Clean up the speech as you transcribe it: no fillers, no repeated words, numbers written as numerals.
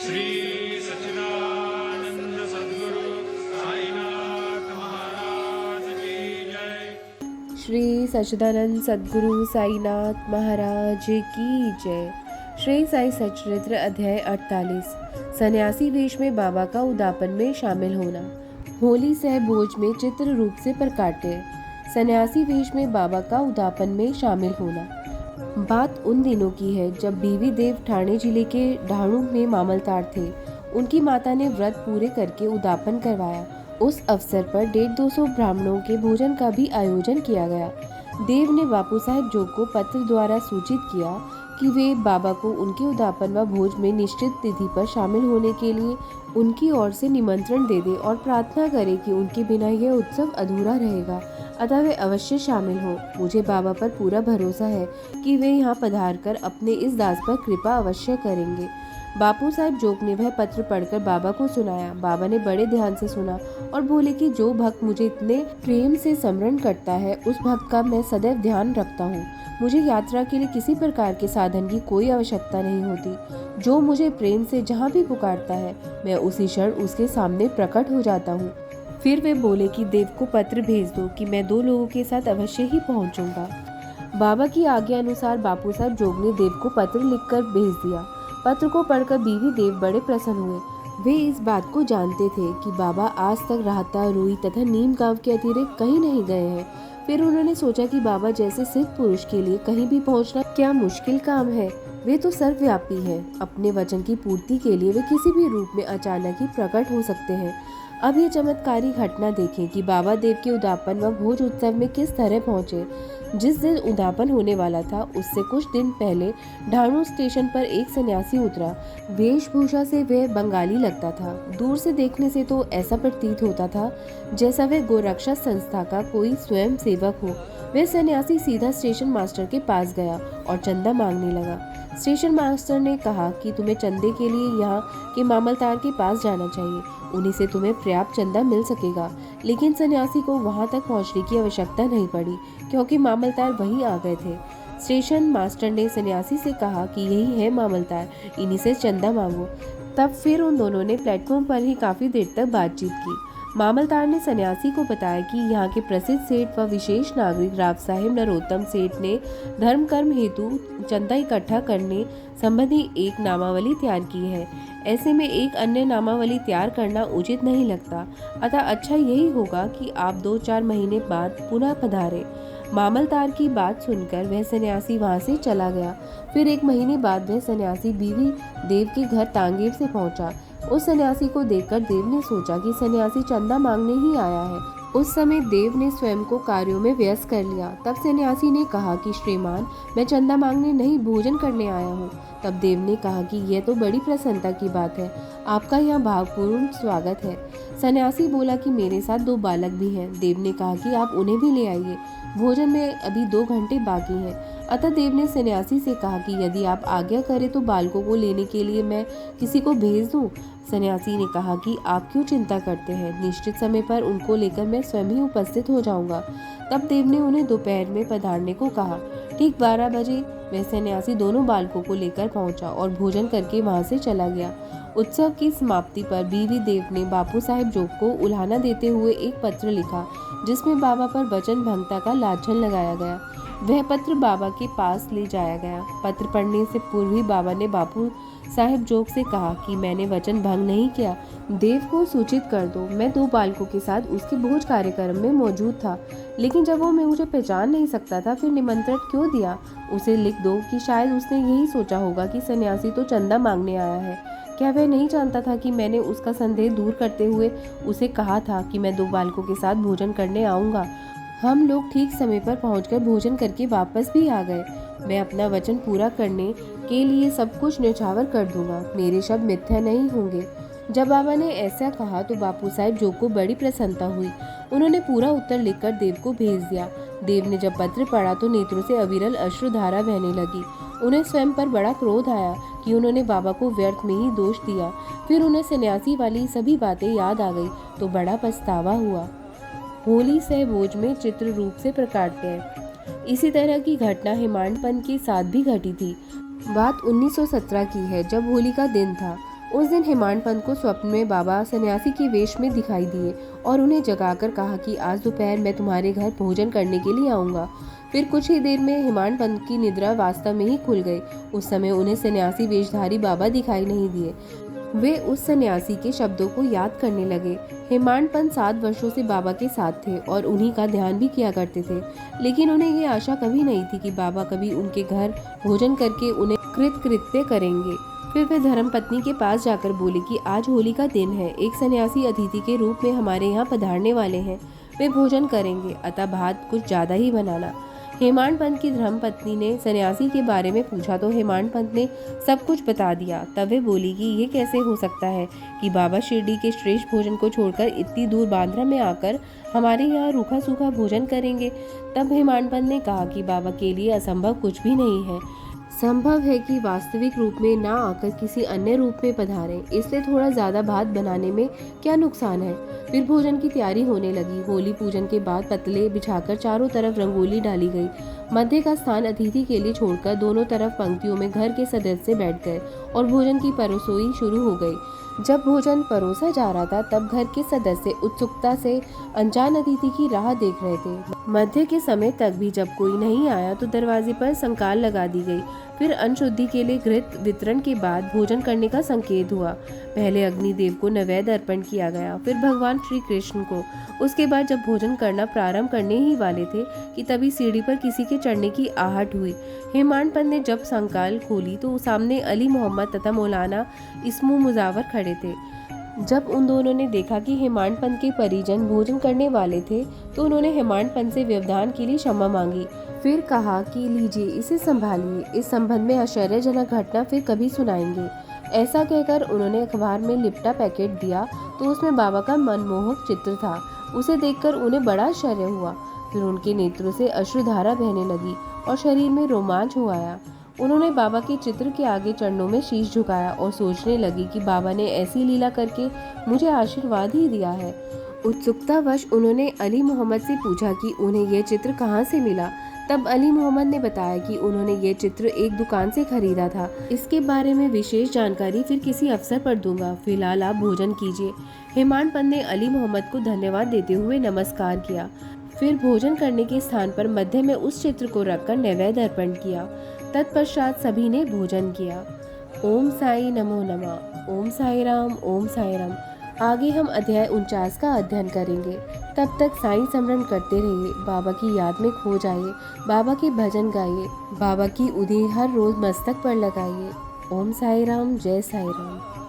श्री सच्चिदानंद सद्गुरु साईनाथ महाराज की जय। श्री सच्चिदानंद सद्गुरु साईनाथ महाराज की जय। श्री साई सच्चरित्र अध्याय 48। सन्यासी वेश में बाबा का उदापन में शामिल होना। होली सह भोज में चित्र रूप से प्रकाट्य। सन्यासी वेश में बाबा का उदापन में शामिल होना। बात उन दिनों की है जब बीवी देव ठाणे जिले के ढाणू में मामलतार थे। उनकी माता ने व्रत पूरे करके उदापन करवाया। उस अवसर पर 150 ब्राह्मणों के भोजन का भी आयोजन किया गया। देव ने बापू साहेब जोग को पत्र द्वारा सूचित किया कि वे बाबा को उनके उदापन व भोज में निश्चित तिथि पर शामिल होने के लिए उनकी ओर से निमंत्रण दे दें और प्रार्थना करें कि उनके बिना यह उत्सव अधूरा रहेगा, अतः वे अवश्य शामिल हों। मुझे बाबा पर पूरा भरोसा है कि वे यहाँ पधारकर अपने इस दास पर कृपा अवश्य करेंगे। बापू साहब जोग ने वह पत्र पढ़कर बाबा को सुनाया। बाबा ने बड़े ध्यान से सुना और बोले कि जो भक्त मुझे इतने प्रेम से स्मरण करता है उस भक्त का मैं सदैव ध्यान रखता हूँ। मुझे यात्रा के लिए किसी प्रकार के साधन की कोई आवश्यकता नहीं होती। जो मुझे प्रेम से जहाँ भी पुकारता है मैं उसी क्षण उसके सामने प्रकट हो जाता हूँ। फिर वे बोले कि देव को पत्र भेज दो कि मैं 2 लोगों के साथ अवश्य ही पहुँचूंगा। बाबा की आज्ञा अनुसार बापू साहब जोग ने देव को पत्र लिखकर भेज दिया। पत्र को पढ़कर बीवी देव बड़े प्रसन्न हुए। वे इस बात को जानते थे कि बाबा आज तक राहता, रुई तथा नीम गांव के अतिरिक्त कहीं नहीं गए हैं। फिर उन्होंने सोचा कि बाबा जैसे सिद्ध पुरुष के लिए कहीं भी पहुंचना क्या मुश्किल काम है। वे तो सर्वव्यापी हैं। अपने वचन की पूर्ति के लिए वे किसी भी रूप में अचानक ही प्रकट हो सकते हैं। अब ये चमत्कारी घटना देखें कि बाबा देव के उदापन व भोज उत्सव में किस तरह पहुंचे। जिस दिन उदापन होने वाला था उससे कुछ दिन पहले ढाणू स्टेशन पर एक सन्यासी उतरा। वेशभूषा से वह बंगाली लगता था। दूर से देखने से तो ऐसा प्रतीत होता था जैसा वह गोरक्षा संस्था का कोई स्वयं सेवक हो। वह सन्यासी सीधा स्टेशन मास्टर के पास गया और चंदा मांगने लगा। स्टेशन मास्टर ने कहा कि तुम्हें चंदे के लिए यहाँ के मामलतार के पास जाना चाहिए, उन्हीं से तुम्हें पर्याप्त चंदा मिल सकेगा। लेकिन सन्यासी को वहां तक पहुंचने की आवश्यकता नहीं पड़ी क्योंकि मामलतार वहीं आ गए थे। स्टेशन मास्टर ने सन्यासी से कहा कि यही है मामलतार, इन्हीं से चंदा मांगो। तब फिर उन दोनों ने प्लेटफॉर्म पर ही काफी देर तक बातचीत की। मामलतार ने सन्यासी को बताया कि यहाँ के प्रसिद्ध सेठ व विशेष नागरिक राव साहेब नरोत्तम सेठ ने धर्म कर्म हेतु चंदा इकट्ठा करने संबंधी एक नामावली तैयार की है। ऐसे में एक अन्य नामावली तैयार करना उचित नहीं लगता, अतः अच्छा यही होगा कि आप 2-4 महीने बाद पुनः पधारें। मामलतार की बात सुनकर वह सन्यासी वहां से चला गया। फिर 1 महीने बाद वह सन्यासी बीवी देव के घर तांगेर से पहुंचा। उस सन्यासी को देखकर देव ने सोचा कि सन्यासी चंदा मांगने ही आया है। उस समय देव ने स्वयं को कार्यों में व्यस्त कर लिया। तब सन्यासी ने कहा कि श्रीमान, मैं चंदा मांगने नहीं भोजन करने आया हूँ। तब देव ने कहा कि यह तो बड़ी प्रसन्नता की बात है, आपका यहाँ भावपूर्ण स्वागत है। सन्यासी बोला कि मेरे साथ 2 बालक भी हैं। देव ने कहा कि आप उन्हें भी ले आइए, भोजन में अभी 2 घंटे बाकी हैं। अतः देव ने सन्यासी से कहा कि यदि आप आज्ञा करें तो बालकों को लेने के लिए मैं किसी को भेज दूं। सन्यासी ने कहा कि आप क्यों चिंता करते हैं, निश्चित समय पर उनको लेकर मैं स्वयं ही उपस्थित हो जाऊंगा। तब देव ने उन्हें दोपहर में पधारने को कहा। ठीक 12 बजे वह सन्यासी दोनों बालकों को लेकर पहुंचा और भोजन करके वहां से चला गया। उत्सव की समाप्ति पर बीवी देव ने बापू साहेब जोग को उल्हाना देते हुए एक पत्र लिखा जिसमें बाबा पर वचन भंगता का लांछन लगाया गया। वह पत्र बाबा के पास ले जाया गया। पत्र पढ़ने से पूर्व ही बाबा ने बापू साहेब जोग से कहा कि मैंने वचन भंग नहीं किया, देव को सूचित कर दो। मैं 2 बालकों के साथ उसके भोज कार्यक्रम में मौजूद था, लेकिन जब वो मैं मुझे पहचान नहीं सकता था फिर निमंत्रण क्यों दिया। उसे लिख दो कि शायद उसने यही सोचा होगा कि सन्यासी तो चंदा मांगने आया है। क्या वह नहीं जानता था कि मैंने उसका संदेह दूर करते हुए उसे कहा था कि मैं 2 बालकों के साथ भोजन करने आऊँगा। हम लोग ठीक समय पर पहुंचकर भोजन करके वापस भी आ गए। मैं अपना वचन पूरा करने के लिए सब कुछ न्यौछावर कर दूंगा, मेरे शब्द मिथ्या नहीं होंगे। जब बाबा ने ऐसा कहा तो बापू साहब जोग को बड़ी प्रसन्नता हुई। उन्होंने पूरा उत्तर लिखकर देव को भेज दिया। देव ने जब पत्र पढ़ा तो नेत्रों से अविरल अश्रुधारा बहने लगी। उन्हें स्वयं पर बड़ा क्रोध आया कि उन्होंने बाबा को व्यर्थ में ही दोष दिया। फिर उन्हें सन्यासी वाली सभी बातें याद आ गई तो बड़ा पछतावा हुआ। होली सह भोज में चित्र रूप से प्रकाट्य है। इसी तरह की घटना हिमांडपन के साथ भी घटी थी। बात 1917 की है जब होली का दिन था। उस दिन हेमांड पंत को स्वप्न में बाबा सन्यासी के वेश में दिखाई दिए और उन्हें जगाकर कहा कि आज दोपहर मैं तुम्हारे घर भोजन करने के लिए आऊँगा। फिर कुछ ही देर में हेमांड पंत की निद्रा वास्तव में ही खुल गई। उस समय उन्हें सन्यासी वेशधारी बाबा दिखाई नहीं दिए। वे उस सन्यासी के शब्दों को याद करने लगे। हेमांड पंत 7 वर्षों से बाबा के साथ थे और उन्हीं का ध्यान भी किया करते थे, लेकिन उन्हें ये आशा कभी नहीं थी कि बाबा कभी उनके घर भोजन करके उन्हें कृतकृत्य करेंगे। फिर वे धर्मपत्नी के पास जाकर बोले कि आज होली का दिन है, एक सन्यासी अतिथि के रूप में हमारे यहाँ पधारने वाले हैं, वे भोजन करेंगे, अतः भात कुछ ज्यादा ही बनाना। हेमांड पंत की धर्मपत्नी ने सन्यासी के बारे में पूछा तो हेमांड पंत ने सब कुछ बता दिया। तब वे बोली कि ये कैसे हो सकता है कि बाबा शिरडी के श्रेष्ठ भोजन को छोड़कर इतनी दूर बांद्रा में आकर हमारे यहाँ रूखा सूखा भोजन करेंगे। तब हेमांड पंत ने कहा कि बाबा के लिए असंभव कुछ भी नहीं है, संभव है कि वास्तविक रूप में ना आकर किसी अन्य रूप में पधारें, इसलिए थोड़ा ज्यादा भात बनाने में क्या नुकसान है। फिर भोजन की तैयारी होने लगी। होली पूजन के बाद पतले बिछाकर चारों तरफ रंगोली डाली गई। मध्य का स्थान अतिथि के लिए छोड़कर दोनों तरफ पंक्तियों में घर के सदस्य बैठ गए और भोजन की परोसोई शुरू हो गई। जब भोजन परोसा जा रहा था तब घर के सदस्य उत्सुकता से अनजान अतिथि की राह देख रहे थे। मध्य के समय तक भी जब कोई नहीं आया तो दरवाजे पर संकाल लगा दी गई। फिर अन्न शुद्धि के लिए घृत वितरण के बाद भोजन करने का संकेत हुआ। पहले अग्निदेव को नैवेद्य अर्पण किया गया, फिर भगवान श्री कृष्ण को। उसके बाद जब भोजन करना प्रारंभ करने ही वाले थे कि तभी सीढ़ी पर किसी के चढ़ने की आहट हुई। हेमांड पंत ने जब संकाल खोली तो सामने अली मोहम्मद तथा मौलाना इस्मू मुजावर खड़े थे। जब उन दोनों ने देखा कि हेमांड पंत के परिजन भोजन करने वाले थे तो उन्होंने हेमांड पंत से व्यवधान के लिए क्षमा मांगी। फिर कहा कि लीजिए, इसे संभालिए, इस संबंध में आश्चर्यजनक घटना फिर कभी सुनाएंगे। ऐसा कहकर उन्होंने अखबार में लिपटा पैकेट दिया तो उसमें बाबा का मनमोहक चित्र था। उसे देखकर उन्हें बड़ा आश्चर्य हुआ। फिर उनके नेत्रों से अश्रुधारा बहने लगी और शरीर में रोमांच हो आया। उन्होंने बाबा के चित्र के आगे चरणों में शीश झुकाया और सोचने लगी कि बाबा ने ऐसी लीला करके मुझे आशीर्वाद ही दिया है। उत्सुकतावश उन्होंने अली मोहम्मद से पूछा कि उन्हें यह चित्र कहाँ से मिला। तब अली मोहम्मद ने बताया कि उन्होंने ये चित्र एक दुकान से खरीदा था। इसके बारे में विशेष जानकारी फिर किसी अवसर पर दूंगा, फिलहाल आप भोजन कीजिए। हेमांड पंत ने अली मोहम्मद को धन्यवाद देते हुए नमस्कार किया। फिर भोजन करने के स्थान पर मध्य में उस चित्र को रखकर नैवेद्य अर्पण किया। तत्पश्चात सभी ने भोजन किया। ओम साई नमो नमः। ओम साई राम। ओम साई राम। आगे हम अध्याय 49 का अध्ययन करेंगे। तब तक साईं स्मरण करते रहिए, बाबा की याद में खो जाइए, बाबा के भजन गाइए, बाबा की उदी हर रोज मस्तक पर लगाइए। ओम साई राम। जय साई राम।